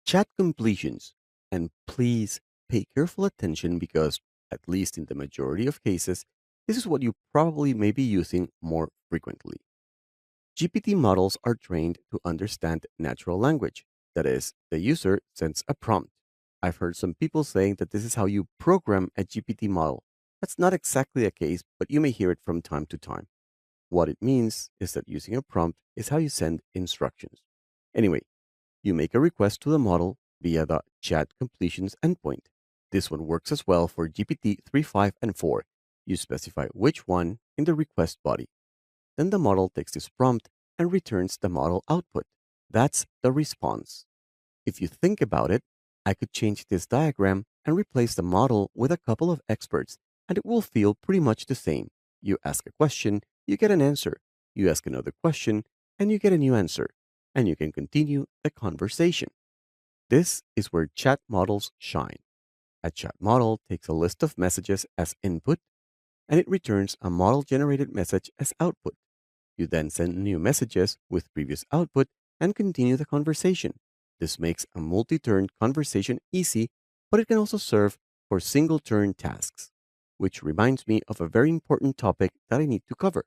chat completions. And please pay careful attention because, at least in the majority of cases, this is what you probably may be using more frequently. GPT models are trained to understand natural language. That is, the user sends a prompt. I've heard some people saying that this is how you program a GPT model. That's not exactly the case, but you may hear it from time to time. What it means is that using a prompt is how you send instructions. Anyway, you make a request to the model via the chat completions endpoint. This one works as well for GPT 3, 5, and 4. You specify which one in the request body. Then the model takes this prompt and returns the model output. That's the response. If you think about it, I could change this diagram and replace the model with a couple of experts, and it will feel pretty much the same. You ask a question, you get an answer. You ask another question, and you get a new answer. And you can continue the conversation. This is where chat models shine. A chat model takes a list of messages as input, and it returns a model generated message as output. You then send new messages with previous output and continue the conversation. This makes a multi-turn conversation easy, but it can also serve for single-turn tasks, which reminds me of a very important topic that I need to cover,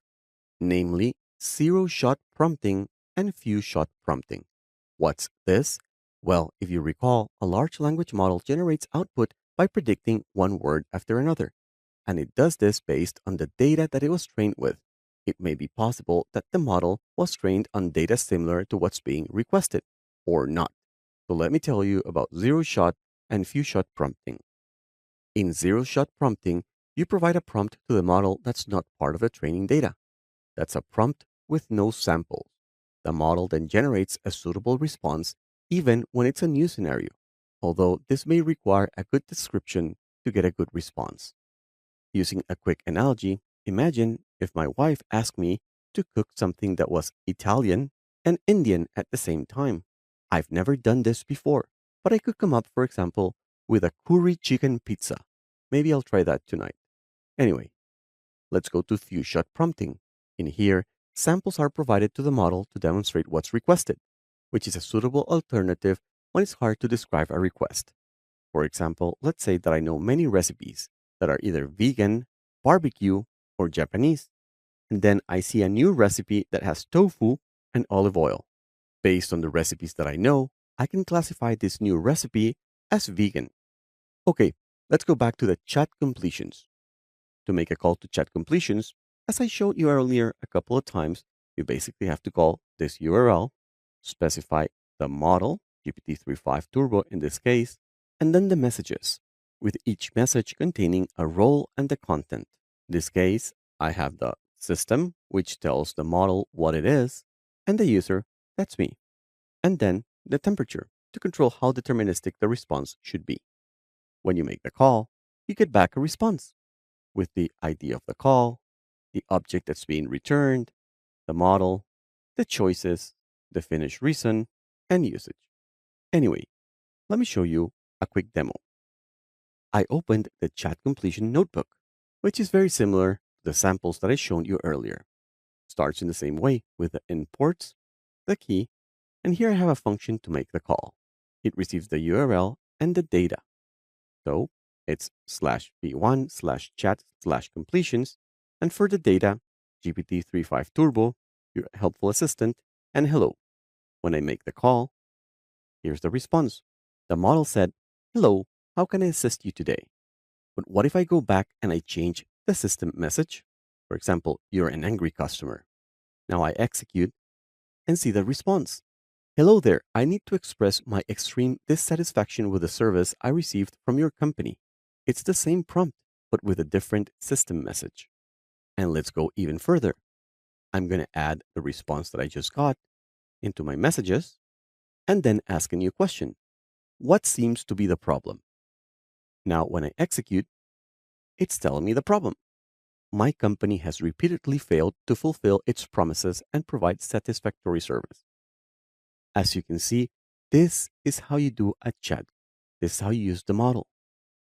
namely zero-shot prompting and few-shot prompting. What's this? Well, if you recall, a large language model generates output by predicting one word after another, and it does this based on the data that it was trained with. It may be possible that the model was trained on data similar to what's being requested, or not. So let me tell you about zero-shot and few-shot prompting. In zero-shot prompting, you provide a prompt to the model that's not part of the training data. That's a prompt with no samples. The model then generates a suitable response even when it's a new scenario, although this may require a good description to get a good response. Using a quick analogy, imagine if my wife asked me to cook something that was Italian and Indian at the same time. I've never done this before, but I could come up, for example, with a curry chicken pizza. Maybe I'll try that tonight. Anyway, let's go to few shot prompting. In here, samples are provided to the model to demonstrate what's requested, which is a suitable alternative when it's hard to describe a request. For example, let's say that I know many recipes that are either vegan, barbecue, or Japanese, and then I see a new recipe that has tofu and olive oil. Based on the recipes that I know, I can classify this new recipe as vegan. Okay, let's go back to the chat completions. To make a call to chat completions, as I showed you earlier a couple of times, you basically have to call this URL, specify the model, GPT-3.5 Turbo in this case, and then the messages, with each message containing a role and the content. In this case, I have the system, which tells the model what it is, and the user, that's me. And then the temperature, to control how deterministic the response should be. When you make the call, you get back a response with the ID of the call, the object that's being returned, the model, the choices, the finished reason, and usage. Anyway, let me show you a quick demo. I opened the chat completion notebook, which is very similar to the samples that I showed you earlier. Starts in the same way with the imports, the key, and here I have a function to make the call. It receives the URL and the data. So it's /v1/chat/completions, and for the data, GPT-3.5 Turbo, your helpful assistant, and hello. When I make the call, here's the response. The model said, "Hello, how can I assist you today?" But what if I go back and I change the system message? For example, you're an angry customer. Now I execute and see the response. "Hello there, I need to express my extreme dissatisfaction with the service I received from your company." It's the same prompt, but with a different system message. And let's go even further. I'm going to add the response that I just got into my messages and then ask a new question. What seems to be the problem? Now, when I execute, it's telling me the problem. My company has repeatedly failed to fulfill its promises and provide satisfactory service. As you can see, this is how you do a chat. This is how you use the model.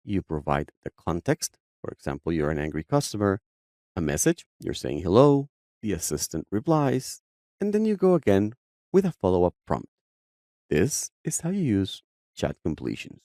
You provide the context. For example, you're an angry customer, a message, you're saying hello, the assistant replies, and then you go again with a follow-up prompt. This is how you use chat completions.